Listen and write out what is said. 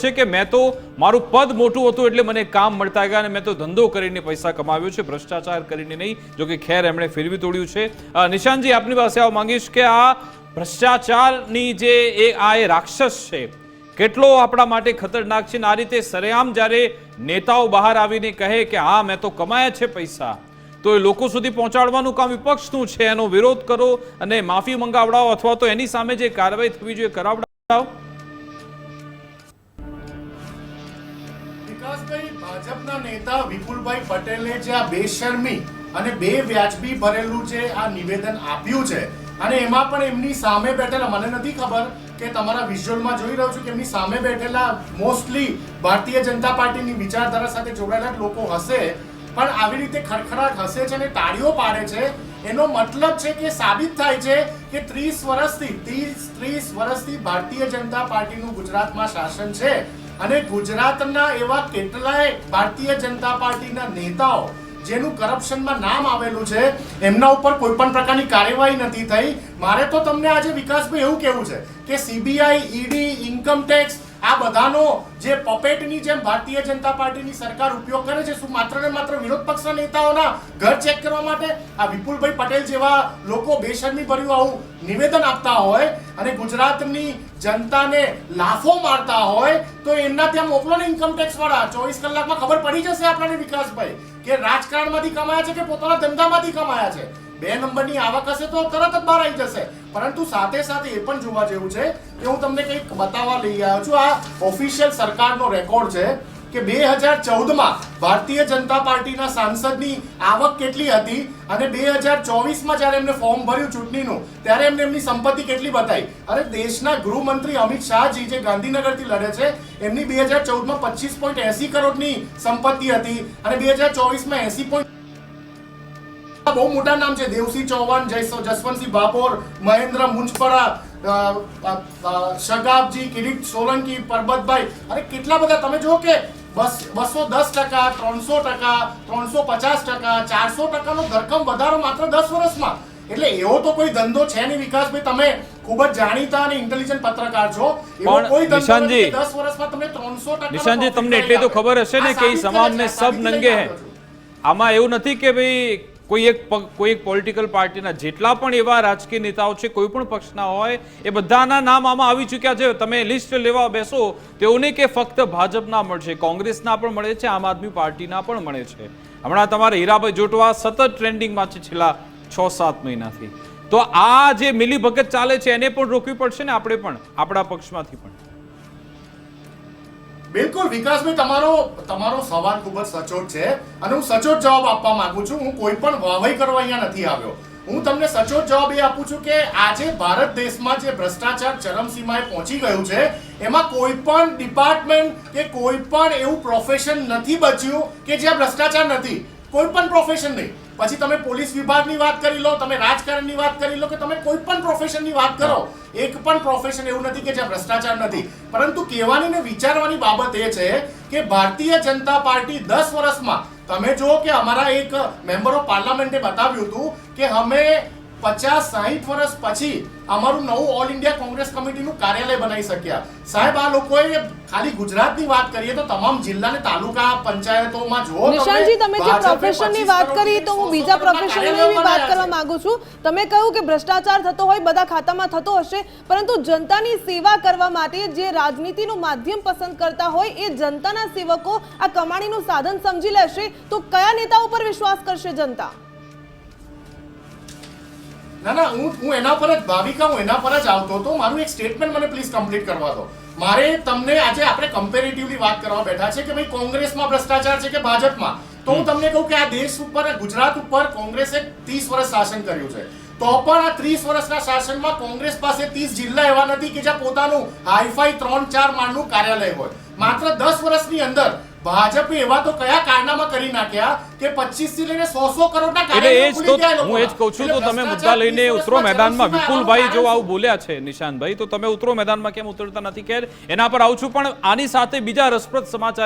છે કે મેં તો મારું પદ મોટું હતું એટલે મને કામ મળતા ગયા અને મેં તો ધંધો કરીને પૈસા કમાવ્યો છે, ભ્રષ્ટાચાર કરીને નહીં. જો કે ખેર એમણે ફેરવી તોડ્યું છે. નિશાંતજી, આપની પાસે આવવા માંગીશ કે આ ભ્રષ્ટાચારની જે એ રાક્ષસ છે કેટલો આપણા માટે ખતરનાક છે. આ રીતે સરેઆમ જ્યારે નેતાઓ બહાર આવીને કહે કે હા મેં તો કમાયા છે પૈસા, તો એ લોકો સુધી પહોંચાડવાનું કામ વિપક્ષનું છે. એનો વિરોધ કરો અને માફી મંગાવડાવો અથવા તો એની સામે જે કાર્યવાહી થવી જોઈએ કરાવડાવો. ભાજપના નેતા વિપુલભાઈ પટેલે જે આ બેશરમી અને બેવ્યાજબી ભરેલું જે આ નિવેદન આપ્યું છે, અને એમાં પણ એમની સામે બેઠેલા, મને નથી ખબર કે તમારા વિઝ્યુઅલમાં જોઈ રહ્યો છું કે એમની સામે બેઠેલા મોસ્ટલી ભારતીય જનતા પાર્ટીની વિચારધારા સાથે જોડાયેલા લોકો હશે, પણ આવી રીતે ખડખડાટ હસે છે અને તાળીઓ પાડે છે. એનો મતલબ છે કે સાબિત થાય છે કે 30 વર્ષથી ભારતીય જનતા પાર્ટીનું ગુજરાતમાં શાસન છે અને ગુજરાતના એવા કેટલાય ભારતીય જનતા પાર્ટીના નેતાઓ જેનું કરપ્શનમાં નામ આવેલું છે, એમના ઉપર કોઈ પણ પ્રકારની કાર્યવાહી નથી થઈ. મારે તો તમને આજે વિકાસભાઈ એવું કહેવું છે કે સીબીઆઈ, ઈડી, ઇન્કમ ટેક્સ આ બધાનો જે પપેટની જેમ ભારતીય જનતા પાર્ટીની સરકાર ઉપયોગ કરે છે, શું માત્ર ને માત્ર વિરોધ પક્ષના નેતાઓના ઘર ચેક કરવા માટે આ વિપુલભાઈ પટેલ જેવા લોકો બેશરમી ભર્યું આવું નિવેદન આપતા હોય અને ગુજરાતની જનતાને લાફો મારતા હોય તો એમના ત્યાં મોકલો ને ઇન્કમ ટેક્સ વાળા. 24 કલાકમાં ખબર પડી જશે આપણને વિકાસભાઈ કે રાજકારણમાંથી કમાયા છે કે પોતાના ધંધામાંથી કમાયા છે. 2 નંબરની આવક હશે તો તરત જ બહાર આવી જશે. પરંતુ સાથે સાથે એ પણ જોવા જેવું છે કે હું તમને કંઈક બતાવવા લઈ આવ્યો છું. આ ઓફિશિયલ સરકારનો રેકોર્ડ છે કે 2014માં ભારતીય જનતા પાર્ટીના સાંસદની આવક કેટલી હતી અને 2024માં જ્યારે એમને ફોર્મ ભર્યું ચૂંટણીનું ત્યારે એમને એમની સંપત્તિ કેટલી બતાવી. અરે દેશના ગૃહમંત્રી અમિત શાહજી જે ગાંધીનગરથી લડે છે, એમની 2014માં 25.80 કરોડની સંપત્તિ હતી અને 2024માં 80. બહુ મોટા નામ છે, દેવસિંહ ચૌહાણ, જસવંતસિંહ ભાભોર, મહેન્દ્ર મુંજપરા, શગાબજી, કિરીટ સોલંકી, પરબતભાઈ, અરે કેટલા બધા. તમે જુઓ કે 210%, 300%, 350%, 400%નો ધરખમ વધારો માત્ર 10 વર્ષમાં. એટલે એવો તો કોઈ ધંધો છે નહીં વિકાસભાઈ. તમે ખૂબ જ જાણીતા અને ઇન્ટેલિજન્ટ પત્રકાર છો. એવો કોઈ ધંધો નથી 10 વર્ષમાં તમે 300%. નિશાંતજી, તમને એટલે તો ખબર હશે ને કે સમાજ ને સબ નંગે હે. આમાં એવું નથી કે ભાઈ કોઈ એક પોલિટિકલ પાર્ટીના જેટલા પણ એવા રાજકીય નેતાઓ છે, કોઈ પણ પક્ષના હોય, એ બધાના નામ આમાં આવી ચૂક્યા છે. તમે લિસ્ટ લેવા બેસો તેઓને કે ફક્ત ભાજપના મળશે, કોંગ્રેસના પણ મળે છે, આમ આદમી પાર્ટીના પણ મળે છે. હમણાં તમારે હીરાભાઈ જોટવા સતત ટ્રેન્ડિંગમાં છે છેલ્લા 6-7 મહિનાથી. તો આ જે મિલીભગત ચાલે છે એને પણ રોકવી પડશે ને આપણે પણ, આપણા પક્ષમાંથી પણ. બિલકુલ વિકાસભાઈ, તમારો સવાલ ખૂબ જ સચોટ છે અને હું સચોટ જવાબ આપવા માંગુ છું. હું કોઈ પણ વાવઈ કરવા અહીંયા નથી આવ્યો. હું તમને સચોટ જવાબ એ આપું છું કે આજે ભારત દેશમાં જે ભ્રષ્ટાચાર ચરમસીમાએ પહોંચી ગયું છે, એમાં કોઈ પણ ડિપાર્ટમેન્ટ કે કોઈ પણ એવું પ્રોફેશન નથી બચ્યું કે જ્યાં ભ્રષ્ટાચાર નથી. કોઈ પણ પ્રોફેશન નહીં. પછી તમે પોલીસ વિભાગની વાત કરી લો, તમે રાજકારણની વાત કરી લો કે તમે કોઈ પણ પ્રોફેશનની વાત કરો, એક પણ પ્રોફેશન એવું નથી કે જ્યાં ભ્રષ્ટાચાર નથી. પરંતુ કહેવાની ને વિચારવાની બાબત એ છે કે ભારતીય જનતા પાર્ટી 10 વર્ષમાં, તમે જો કે અમારા એક મેમ્બર ઓફ પાર્લામેન્ટે બતાવ્યું હતું કે અમે 50-60 વર્ષ પછી અમારું નવું ઓલ ઇન્ડિયા કોંગ્રેસ કમિટીનું કાર્યાલય બનાવી શક્યા. સાહેબ, આ લોકોએ ખાલી ગુજરાતની વાત કરીએ તો તમામ જિલ્લા અને તાલુકા પંચાયતોમાં જો. નિશાંતજી, તમે જે પ્રોફેશનની વાત કરી તો હું બીજા પ્રોફેશનની બી વાત કરવા માંગુ છું. તમે કહ્યું કે ભ્રષ્ટાચાર થતો હોય, બધા ખાતામાં થતો હશે, પરંતુ જનતાની સેવા કરવા માટે જે રાજનીતિનું માધ્યમ પસંદ કરતા હોય એ જનતાના સેવકો આ કમાણીનું સાધન સમજી લેશે તો કયા નેતાઓ પર વિશ્વાસ કરશે જનતા? ના, હું એના પર જ ભાવિકા, હું એના પર જ આવતો હતો. મારું એક સ્ટેટમેન્ટ મને પ્લીઝ કમ્પ્લીટ કરવા દો. મારે તમને આજે આપણે કમ્પેરેટિવલી વાત કરવા બેઠા છે કે ભાઈ કોંગ્રેસમાં ભ્રષ્ટાચાર છે કે ભાજપમાં. તો હું તમને કહું કે આ દેશ ઉપર, ગુજરાત ઉપર કોંગ્રેસે 30 વર્ષ શાસન કર્યું છે. તો પણ આ 30 વર્ષના શાસનમાં કોંગ્રેસ પાસે 30 જિલ્લા એવા નથી કે જ્યાં પોતાનું હાઈફાઈ 3-4 માળનું કાર્યાલય હોય. માત્ર 10 વર્ષની અંદર ભાજપે એવા તો કયા કારનામા કરી નાખ્યા કે 25 થી લઈને 100 કરોડના કાર્યાલય ખુલી ગયા. હું એ જ કહું છું, તો તમે મુદ્દા લઈને ઉતરો મેદાનમાં. વિપુલભાઈ જો આવું બોલ્યા છે નિશાંતભાઈ, તો તમે ઉતરો મેદાનમાં, કેમ ઉતરતા નથી? ખેર, એના પર આવું છું. પણ આની સાથે બીજા રસપ્રદ સમાચાર